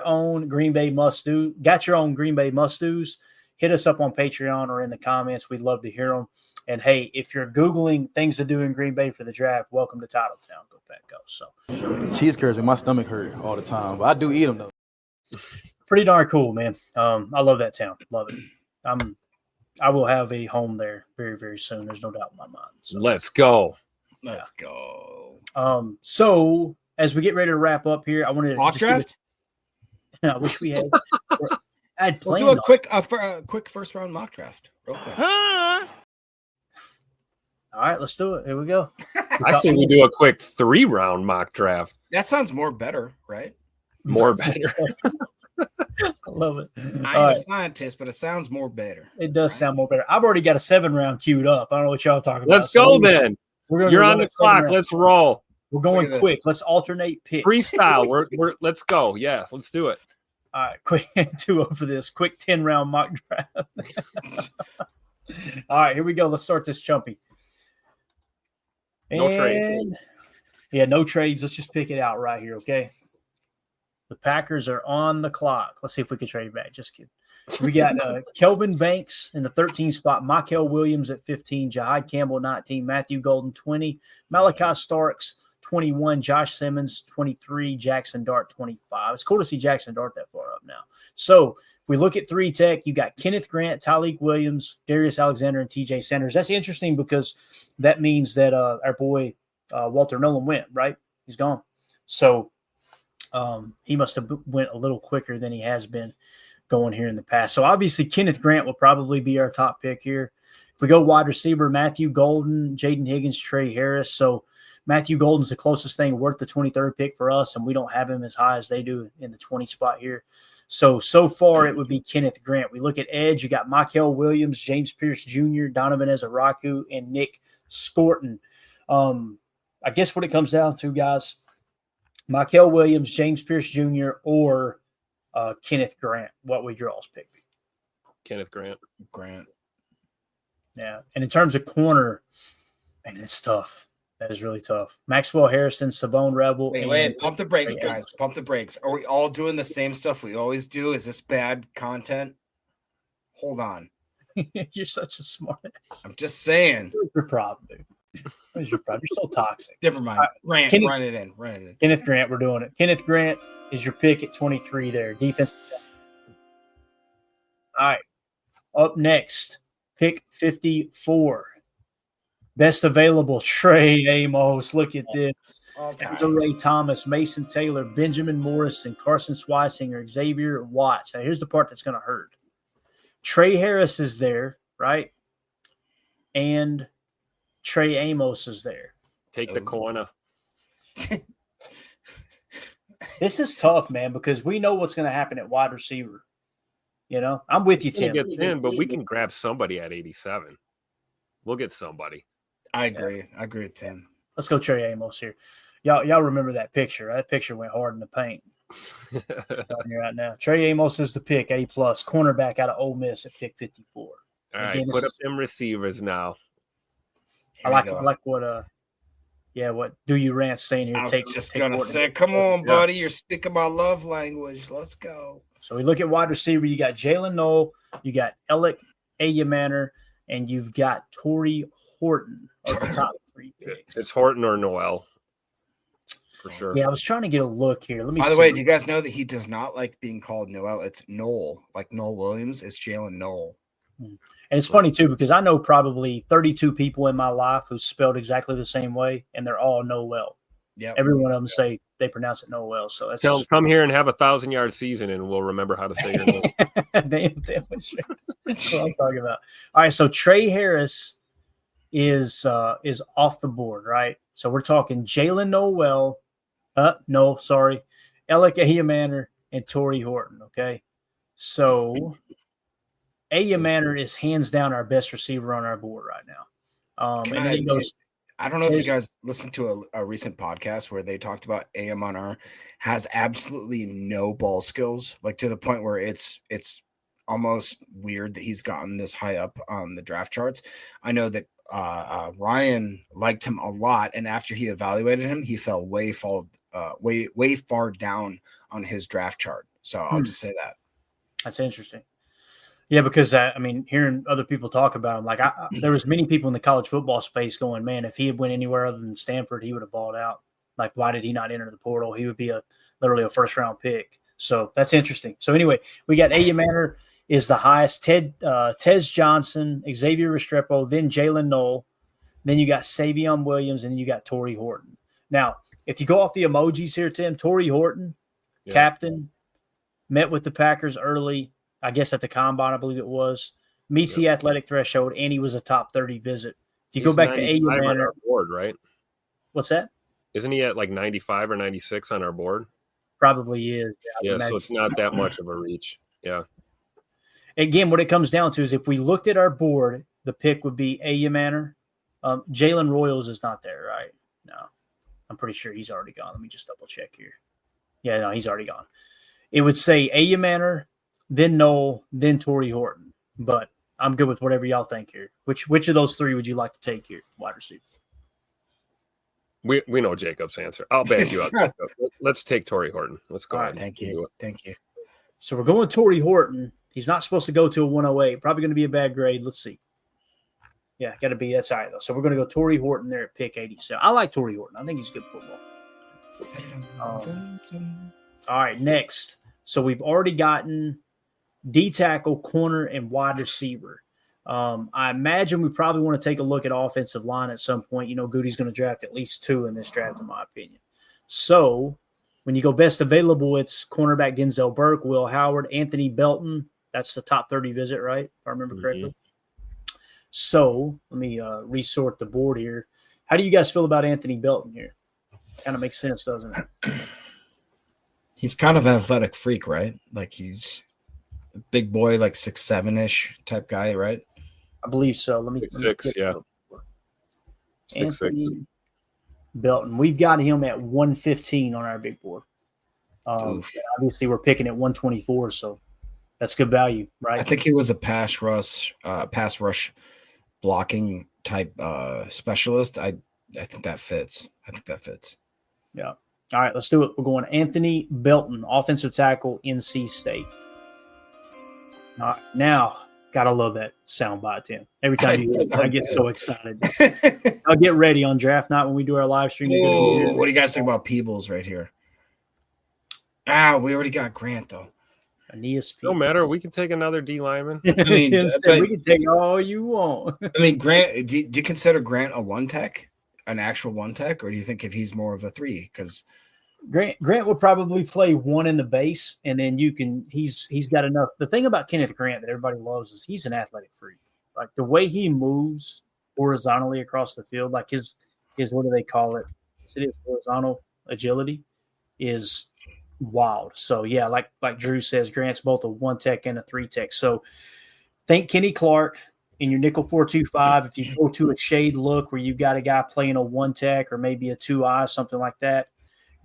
A: own Green Bay must-do. Got your own Green Bay must-dos. Hit us up on Patreon or in the comments. We'd love to hear them. And, hey, if you're Googling things to do in Green Bay for the draft, welcome to Titletown. Go Pack Go. So,
D: cheese curds make my stomach hurt all the time, but I do eat them, though.
A: Pretty darn cool, man. I love that town. Love it. I will have a home there very, very soon. There's no doubt in my mind. So,
C: let's go.
B: Let's go.
A: So, as we get ready to wrap up here, I wanted to
B: mock draft.
A: I wish we had. I'd
B: we'll do a quick first round mock draft. Real quick.
A: All right, let's do it. Here we go.
C: I say we do a quick 3-round mock draft.
B: That sounds more better, right?
C: More better.
A: I love it.
B: I ain't a scientist, but it sounds more better.
A: It does sound more better. I've already got a 7-round queued up. I don't know what y'all talking about.
C: Let's go then. You're on the clock. Let's roll.
A: We're going quick. Let's alternate picks.
C: Freestyle. We're let's go. Yeah, let's do it.
A: All right, quick 2-0 for this. Quick 10-round mock draft. All right, here we go. Let's start this chumpy.
C: No trades.
A: Yeah, no trades. Let's just pick it out right here, okay? The Packers are on the clock. Let's see if we can trade back. Just kidding. We got Kelvin Banks in the 13th spot, Michael Williams at 15, Jahad Campbell 19, Matthew Golden 20, Malachi Starks 21, Josh Simmons 23, Jackson Dart 25. It's cool to see Jackson Dart that far up now. So if we look at 3 Tech, you got Kenneth Grant, Tyleik Williams, Darius Alexander, and TJ Sanders. That's interesting because that means that our boy Walter Nolan went, right? He's gone. So he must have went a little quicker than he has been going here in the past. So obviously Kenneth Grant will probably be our top pick here. If we go wide receiver, Matthew Golden, Jaden Higgins, Trey Harris. So Matthew Golden's the closest thing worth the 23rd pick for us, and we don't have him as high as they do in the 20 spot here. So far it would be Kenneth Grant. We look at edge. You got Michael Williams, James Pierce Jr., Donovan Ezaraku, and Nick Scorton. I guess what it comes down to, guys, Michael Williams, James Pierce Jr., or Kenneth Grant. What would your all's pick be?
C: Kenneth Grant.
A: Yeah. And in terms of corner, man, it's tough. That is really tough. Maxwell Harrison, Savone Rebel.
B: Wait. Pump the brakes, guys. Pump the brakes. Are we all doing the same stuff we always do? Is this bad content? Hold on.
A: You're such a smart ass.
B: I'm just saying.
A: What's your problem, dude? What is your problem? You're so toxic.
B: Never mind. Run it in.
A: Kenneth Grant, we're doing it. Kenneth Grant is your pick at 23 there. Defense. All right. Up next, pick 54. Best available, Trey Amos. Look at this. Ray Thomas, Mason Taylor, Benjamin Morrison, Carson Swisinger, Xavier Watts. Now, here's the part that's going to hurt. Trey Harris is there, right? And Trey Amos is there.
C: Take the corner.
A: This is tough, man, because we know what's going to happen at wide receiver. You know, I'm with you, Tim.
C: Get in, but we can grab somebody at 87. We'll get somebody.
B: I agree. I agree with Tim.
A: Let's go Trey Amos here. Y'all remember that picture. That picture went hard in the paint. Right now. Trey Amos is the pick, A+, cornerback out of Ole Miss at pick 54.
C: All right, again, put up them receivers now.
A: I like what Do You Rant saying here.
B: I was just going to say, come on, buddy. You're speaking my love language. Let's go.
A: So we look at wide receiver. You got Jalen Noel, you got Alec Ayamaner, and you've got Torrey Horton are the top 3 picks.
C: It's Horton or Noel. For sure.
A: Yeah, I was trying to get a look here. Let me
B: By
A: see.
B: the way, do you guys know that he does not like being called Noel? It's Noel, like Noel Williams. It's Jalen Noel.
A: And it's funny, too, because I know probably 32 people in my life who spelled exactly the same way, and they're all Noel.
B: Yeah.
A: Every one of them say they pronounce it Noel. So that's
C: Tell him, come here and have a 1,000-yard season, and we'll remember how to say your name.
A: damn sure. That's what I'm talking about. All right, so Trey Harris is off the board, right? So we're talking Jalen Noel. Alec Ayamaner and Torrey Horton, okay? So Ayamaner is hands down our best receiver on our board right now. And then he goes,
B: I don't know if you guys listened to a recent podcast where they talked about Ayamaner has absolutely no ball skills, like to the point where it's almost weird that he's gotten this high up on the draft charts. I know that Ryan liked him a lot, and after he evaluated him, he fell way far down on his draft chart. So I'll just say that.
A: That's interesting. Yeah, because hearing other people talk about him, like there was many people in the college football space going, man, if he had went anywhere other than Stanford, he would have balled out. Like, why did he not enter the portal? He would be literally a first-round pick. So that's interesting. So anyway, we got Ayamaner is the highest, Tez Johnson, Xavier Restrepo, then Jalen Noel, then you got Savion Williams, and then you got Torrey Horton. Now, if you go off the emojis here, Tim, Torrey Horton, captain, met with the Packers early, I guess at the combine, I believe it was, meets the athletic threshold, and he was a top 30 visit. If you go back to Ayamaner
C: on our board, right?
A: What's that?
C: Isn't he at like 95 or 96 on our board?
A: Probably is.
C: Yeah, so it's not that much of a reach. Yeah.
A: Again, what it comes down to is if we looked at our board, the pick would be Ayamaner. Jalen Royals is not there, right? No. I'm pretty sure he's already gone. Let me just double check here. Yeah, no, he's already gone. It would say Ayamaner, then Noel, then Torrey Horton. But I'm good with whatever y'all think here. Which of those 3 would you like to take here, wide receiver?
C: We know Jacob's answer. I'll back you up. Jacob. Let's take Torrey Horton. Let's go ahead.
B: Thank you.
A: So we're going Torrey Horton. He's not supposed to go to a 108. Probably going to be a bad grade. Let's see. Yeah, got to be. That's all right, though. So we're going to go Torrey Horton there at pick 87. I like Torrey Horton. I think he's good football. All right, next. So we've already gotten D-tackle, corner, and wide receiver. I imagine we probably want to take a look at offensive line at some point. You know, Goody's going to draft at least 2 in this draft, in my opinion. So when you go best available, it's cornerback Denzel Burke, Will Howard, Anthony Belton. That's the top 30 visit, right? If I remember correctly. Mm-hmm. So let me resort the board here. How do you guys feel about Anthony Belton here? Kind of makes sense, doesn't it?
B: He's kind of an athletic freak, right? Like he's a big boy, like 6'7" type guy, right?
A: I believe so. Let me
C: 6'6", yeah.
A: 6'6". Belton. We've got him at 115 on our big board. Obviously, we're picking at 124, so that's good value, right?
B: I think he was a pass rush blocking type specialist. I think that fits.
A: Yeah. All right, let's do it. We're going Anthony Belton, offensive tackle, NC State. All right, now, gotta love that soundbite, Tim. Every time you hear it, I get so excited. I'll get ready on draft night when we do our live stream.
B: What do you guys think about Peebles right here? We already got Grant, though.
A: Aeneas
C: no matter. We can take another D lineman.
A: I mean, we can take all you want.
B: I mean, Grant, do you consider Grant a one tech, an actual one tech, or do you think if he's more of a 3? Because
A: Grant would probably play 1 in the base, and then he's got enough. The thing about Kenneth Grant that everybody loves is he's an athletic freak. Like the way he moves horizontally across the field, like his what do they call it? It is horizontal agility is wild. So yeah, like Drew says, Grant's both a 1 tech and a 3 tech. So think Kenny Clark in your nickel 4-2-5. If you go to a shade look where you've got a guy playing a 1 tech or maybe a 2-eye, something like that,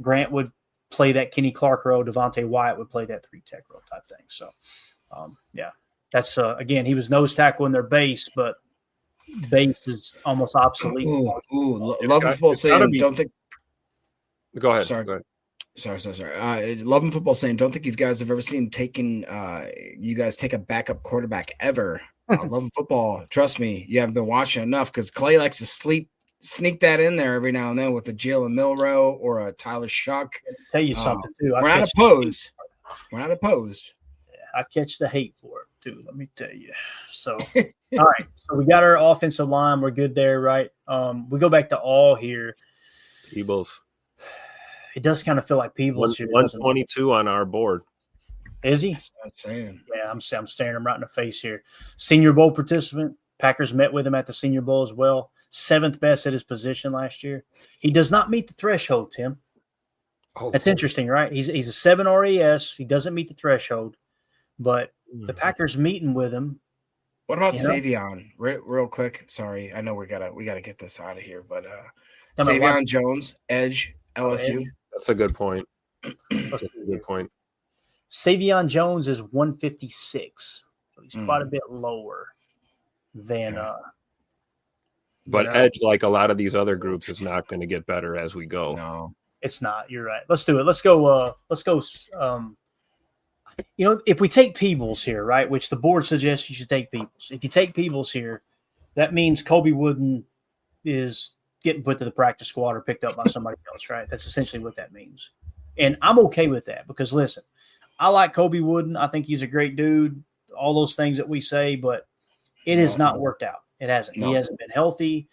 A: Grant would play that Kenny Clark role. Devontae Wyatt would play that 3 tech role type thing. So yeah, that's again, he was nose tackle in their base, but base is almost obsolete.
B: Love is both saying, don't think.
C: Go ahead.
B: Sorry.
C: Go ahead.
B: Sorry. Love and Football saying, don't think you guys have ever seen you guys take a backup quarterback ever. Love and Football, trust me, you haven't been watching enough because Clay likes to sneak that in there every now and then with a Jalen Milroe or a Tyler Shuck.
A: Tell you something too.
B: We're not opposed. We're not opposed.
A: I catch the hate for it too. Let me tell you. So, all right. So we got our offensive line. We're good there, right? We go back to all here.
C: Peebles.
A: It does kind of feel like Peebles here.
C: 122 on our board.
A: Is he?
B: That's what I'm saying.
A: Yeah, I'm staring him right in the face here. Senior Bowl participant. Packers met with him at the Senior Bowl as well. 7th best at his position last year. He does not meet the threshold, Tim.
C: Oh,
A: that's interesting, right? He's a 7 RES. He doesn't meet the threshold, but the Packers meeting with him.
B: What about Savion? Real quick. Sorry, I know we gotta get this out of here, but Savion Jones, edge, LSU.
C: That's a good point. That's a good point.
A: Savion Jones is 156, so he's quite a bit lower than.
C: But edge, like a lot of these other groups, is not going to get better as we go.
B: No,
A: it's not. You're right. Let's do it. Let's go. If we take Peebles here, right, which the board suggests you should take Peebles. If you take Peebles here, that means Colby Wooden is getting put to the practice squad or picked up by somebody else, right? That's essentially what that means. And I'm okay with that because, listen, I like Colby Wooden. I think he's a great dude, all those things that we say, but it has not worked out. It hasn't. No. He hasn't been healthy,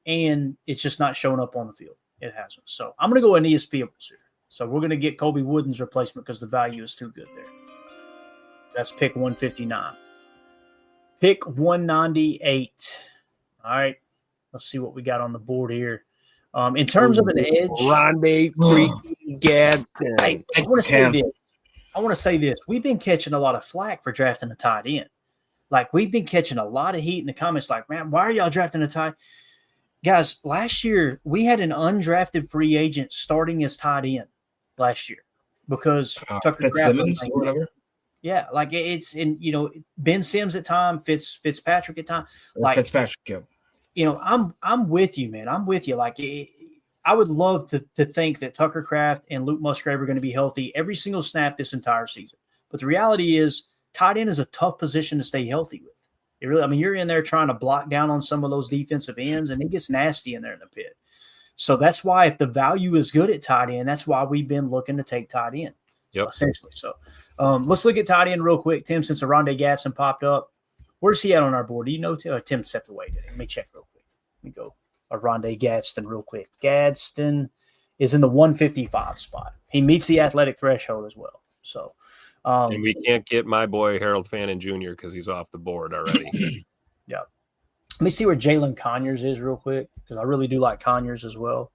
A: and it's just not showing up on the field. It hasn't. So I'm going to go Aeneas Peebles here. So we're going to get Colby Wooden's replacement because the value is too good there. That's pick 159. Pick 198. All right. Let's see what we got on the board here. In terms of an edge.
C: Rondé freaking Gadsden.
A: I want to say this. We've been catching a lot of flack for drafting a tight end. Like, we've been catching a lot of heat in the comments like, man, why are y'all drafting a tight end? Guys, last year we had an undrafted free agent starting as tight end last year because Tucker
B: Simmons or whatever.
A: Yeah, like it's in, Ben Sims at time, Fitzpatrick at time. Like
B: Fitzpatrick, yeah.
A: I'm with you, man. I'm with you. Like, I would love to think that Tucker Kraft and Luke Musgrave are going to be healthy every single snap this entire season. But the reality is, tight end is a tough position to stay healthy with. It really, you're in there trying to block down on some of those defensive ends, and it gets nasty in there in the pit. So that's why, if the value is good at tight end, that's why we've been looking to take tight end.
C: Yep.
A: Essentially. So let's look at tight end real quick, Tim, since Rondé Gadsden popped up. Where's he at on our board? Do you know, Tim? Tim stepped away today. Let me check real quick. Let me go. Rondé Gadsden real quick. Gadsden is in the 155 spot. He meets the athletic threshold as well. So,
C: and we can't get my boy Harold Fannin Jr. because he's off the board already.
A: Yeah. Let me see where Jalen Conyers is real quick because I really do like Conyers as well.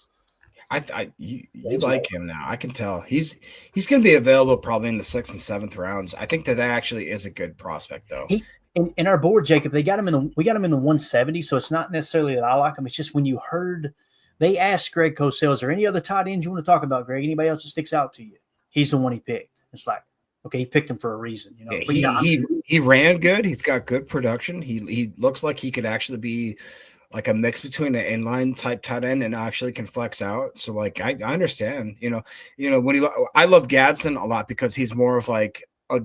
B: You like him now. I can tell he's going to be available probably in the 6th and 7th rounds. I think that actually is a good prospect, though.
A: In our board, Jacob, we got him in the 170. So it's not necessarily that I like him. It's just when you heard they asked Greg Cosell, is there any other tight ends you want to talk about, Greg? Anybody else that sticks out to you? He's the one he picked. It's like, okay, he picked him for a reason.
B: He ran good. He's got good production. He looks like he could actually be like a mix between an inline type tight end and actually can flex out. So like I understand, when I love Gadsden a lot because he's more of like a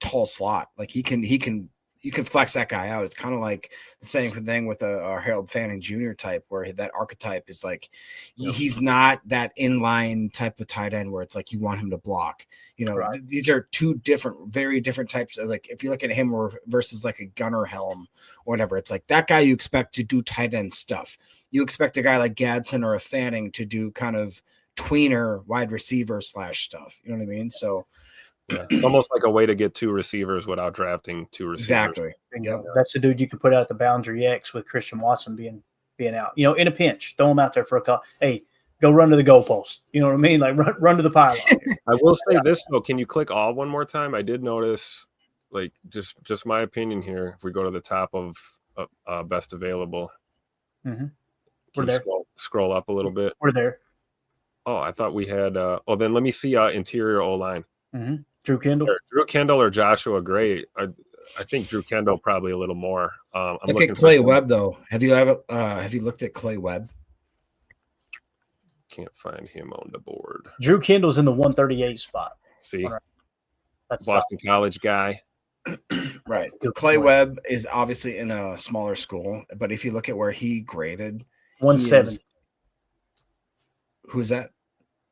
B: tall slot. Like you can flex that guy out. It's kind of like the same thing with a Harold Fannin Jr. type, where that archetype is like he's not that inline type of tight end where it's like you want him to block. Right. These are two very different types of, like, if you look at him versus like a Gunnar Helm or whatever, it's like that guy you expect to do tight end stuff. You expect a guy like Gadsden or a Fanning to do kind of tweener wide receiver / stuff. You know what I mean? So.
C: Yeah, it's almost like a way to get 2 receivers without drafting 2 receivers.
B: Exactly.
A: Yep. That's the dude you can put out the boundary X with Christian Watson being out. In a pinch, throw him out there for a call. Hey, go run to the goalpost. You know what I mean? Like run to the pylon.
C: I will say this though. Can you click all one more time? I did notice, like, just my opinion here. If we go to the top of best available,
A: we're there.
C: Scroll up a little bit.
A: We're there.
C: Oh, I thought we had. Then let me see interior O line.
A: Mm-hmm. Drew Kendall
C: or Joshua Gray. I think Drew Kendall probably a little more.
B: Look at Clay Webb though. Have you looked at Clay Webb?
C: Can't find him on the board.
A: Drew Kendall's in the 138 spot.
C: See,
A: That's
C: Boston College guy.
B: Right.
A: Good
B: Clay
A: point.
B: Webb is obviously in a smaller school, but if you look at where he graded,
A: 170.
B: Who's that?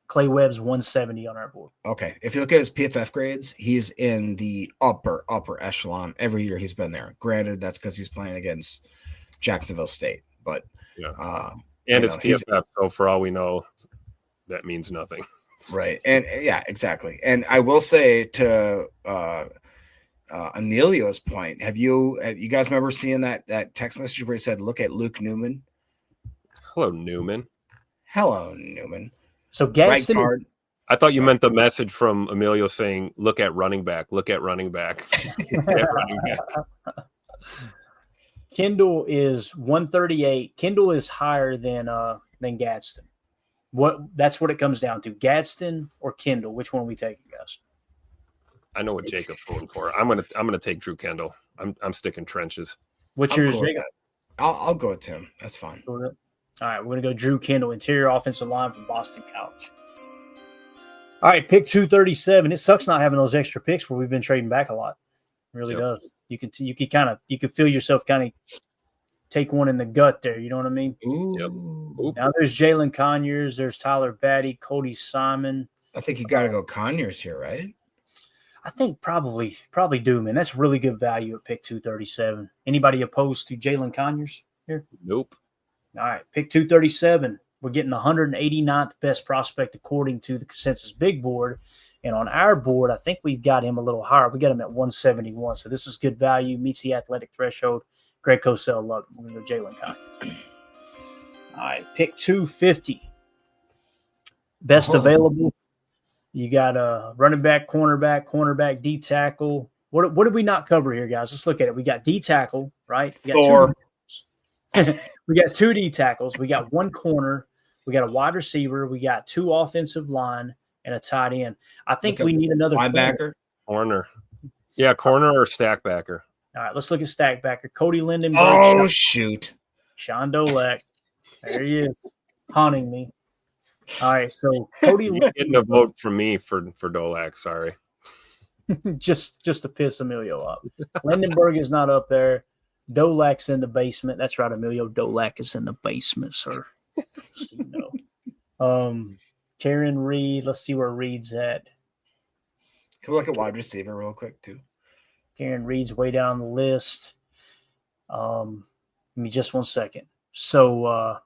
A: Clay Webb's 170 on our board.
B: Okay. If you look at his PFF grades, he's in the upper echelon every year he's been there. Granted, that's because he's playing against Jacksonville State, but
C: Yeah.
B: you
C: And it's
B: know, he's-
C: PFF, so for all we know, that means nothing.
B: right. And yeah, exactly. And I will say to Emilio's point, have you guys remember seeing that text message where he said, "Look at Luke Newman"?
C: Hello, Newman.
B: Hello, Newman.
A: So
B: Right
A: Gadsden,
B: guard.
C: I thought you
B: Sorry.
C: meant the message from Emilio saying, "Look at running back. Look at running back." Look at running back.
A: Kendall is 138. Kendall is higher than Gadsden. That's what it comes down to. Gadsden or Kendall? Which one are we taking, guys?
C: I know what Jacob's going for. I'm gonna take Drew Kendall. I'm sticking trenches.
A: What's
B: I'm
A: yours,
B: cool with
A: Jacob?
B: that. I'll go with Tim. That's fine.
A: All right, we're going to go Drew Kendall, interior offensive line from Boston College. All right, pick 237. It sucks not having those extra picks where we've been trading back a lot. It really
C: Yep.
A: does. You can feel yourself kind of take one in the gut there. You know what I mean?
B: Ooh.
C: Yep. Oop.
A: Now there's Jalen Conyers, there's Tyler Batty, Cody Simon.
B: I think you got to go Conyers here, right?
A: I think probably do, man. That's really good value at pick 237. Anybody opposed to Jalen Conyers here?
C: Nope.
A: All right, pick 237. We're getting 189th best prospect according to the consensus big board. And on our board, I think we've got him a little higher. We got him at 171. So this is good value, meets the athletic threshold. Greg Cosell loved him. We're going to go Jalen Conyers. All right, pick 250. Best available. You got a running back, cornerback, D tackle. What did we not cover here, guys? Let's look at it. We got D tackle, right? We got
B: Thor.
A: we got 2 D tackles. We got 1 corner. We got a wide receiver. We got 2 offensive line and a tight end. I think
B: Look at
A: we need another corner.
B: Linebacker.
C: Corner. Yeah, corner or stack backer.
A: All right, let's look at stack backer. Cody Lindenberg.
B: Oh, shoot.
A: Sean Dolak. There he is, haunting me. All right, so Cody
C: Getting a vote from me for Dolak. Sorry.
A: just to piss Emilio off. Lindenberg is not up there. Dolak's in the basement. That's right, Emilio. Dolak is in the basement, sir. So you know. Karen Reed. Let's see where Reed's at.
B: Can we look at wide receiver real quick, too?
A: Karen Reed's way down the list. Give me just 1 second. So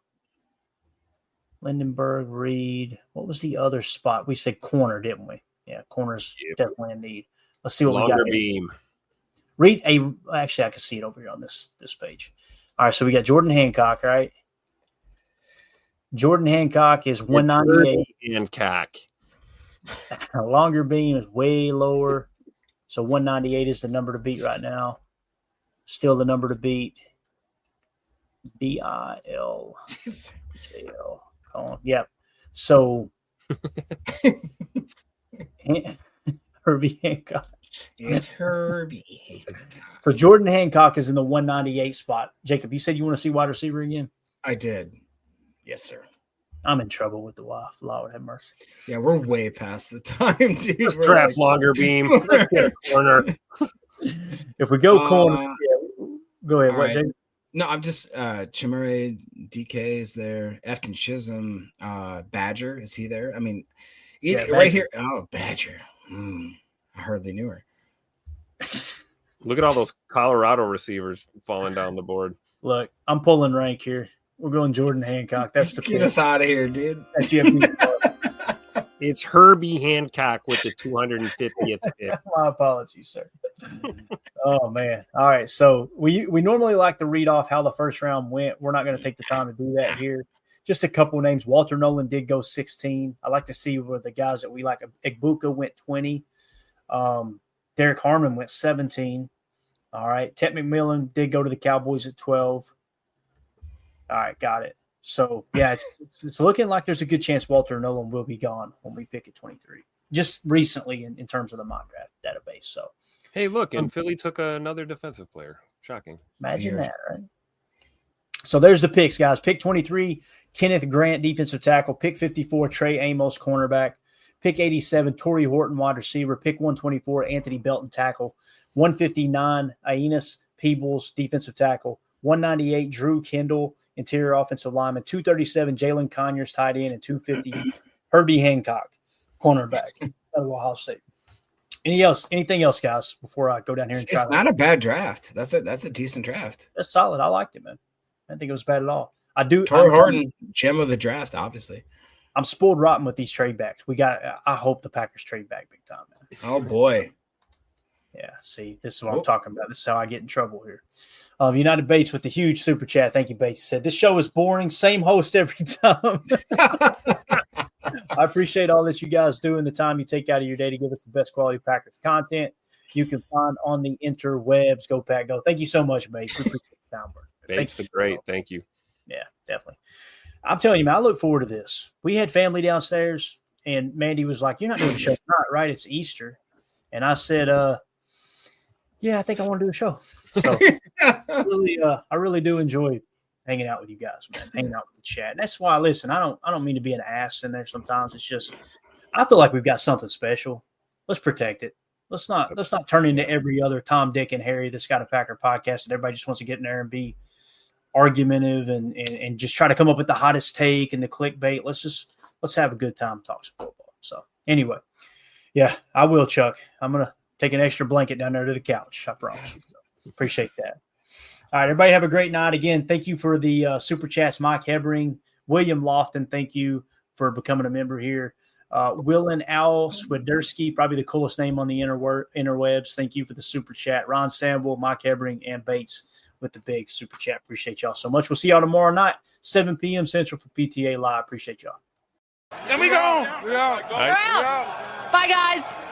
A: Lindenberg, Reed. What was the other spot? We said corner, didn't we? Yeah, corner's
C: Yep.
A: definitely a need. Let's see what we
C: Longer
A: got.
C: beam.
A: Reed, actually, I can see it over here on this page. All right, so we got Jordan Hancock, right? Jordan Hancock is 198.
C: Hancock.
A: Longer beam is way lower. So 198 is the number to beat right now. Still the number to beat. BIL. Yep. So Herbie Hancock.
B: It's Herbie.
A: So Jordan Hancock is in the 198 spot. Jacob, you said you want to see wide receiver again?
B: I did. Yes, sir.
A: I'm in trouble with the wife. Lord have mercy.
B: Yeah, we're way past the time, dude.
C: Just
B: We're
C: draft
B: like-
C: longer beam. Let's get a corner.
A: If we go corner, go ahead.
B: all
A: What,
B: right.
A: Jacob?
B: No, I'm just Chimere DK is there. Efton Chisholm, Badger, is he there? I mean,
A: Yeah,
B: right
A: Badger.
B: here. Oh, Badger. I hardly knew her.
C: Look at all those Colorado receivers falling down the board.
A: Look, I'm pulling rank here. We're going Jordan Hancock. That's the
B: Get
A: pick.
B: us out of here, dude.
A: That's GFB.
C: It's Herbie Hancock with the 250th pick.
A: My apologies, sir. Oh man. All right. So we normally like to read off how the first round went. We're not going to take the time to do that here. Just a couple of names. Walter Nolan did go 16. I like to see where the guys that we like. Egbuka went 20. Derek Harmon went 17. All right. Ted McMillan did go to the Cowboys at 12. All right, got it. So yeah, it's looking like there's a good chance Walter Nolan will be gone when we pick at 23. Just recently in terms of the mock draft database. So
C: Hey, look, and Philly took another defensive player. Shocking.
A: imagine
B: Weird.
A: that, right? So there's the picks, guys. Pick 23, Kenneth Grant, defensive tackle. Pick 54, Trey Amos, cornerback. Pick 87, Torrey Horton, wide receiver. Pick 124, Anthony Belton, tackle. 159, Aeneas Peebles, defensive tackle. 198, Drew Kendall, interior offensive lineman. 237, Jalen Conyers, tight end. And 250, Herbie Hancock, cornerback out of Ohio State. Anything else, guys, before I go down here and try
B: It's not a bad draft. That's a decent draft.
A: That's solid. I liked it, man. I didn't think it was bad at all. I do.
B: Torrey Horton, gem of the draft, obviously.
A: I'm spoiled rotten with these trade backs. I hope the Packers trade back big time, man.
B: Oh boy.
A: Yeah. See, this is what I'm talking about. This is how I get in trouble here. United Bates with the huge super chat. Thank you, Bates. He said, this show is boring. Same host every time. I appreciate all that you guys do and the time you take out of your day to give us the best quality Packers content you can find on the interwebs. Go Pack Go. Thank you so much, Bates. We appreciate the time.
C: Bates the great. Thank you.
A: Yeah, definitely. I'm telling you, man, I look forward to this. We had family downstairs, and Mandy was like, you're not doing a show tonight, right? It's Easter. And I said, yeah, I think I want to do a show. So I really do enjoy hanging out with you guys, man, hanging out with the chat. And that's why, listen, I don't mean to be an ass in there sometimes. It's just I feel like we've got something special. Let's protect it. Let's not turn into every other Tom, Dick, and Harry that's got a Packer podcast and everybody just wants to get in there and be argumentative and just try to come up with the hottest take and the clickbait. Let's have a good time talking football. So anyway, yeah, I will, Chuck. I'm gonna take an extra blanket down there to the couch. I promise you. So, appreciate that. All right, everybody have a great night. Again, thank you for the super chats, Mike Hebring, William Lofton. Thank you for becoming a member here. Willen Al Swiderski, probably the coolest name on the interwebs. Thank you for the super chat. Ron Samble, Mike Hebring, and Bates with the big super chat. Appreciate y'all so much. We'll see y'all tomorrow night, 7 p.m. Central for PTA Live. Appreciate y'all.
E: And we go. Bye, guys.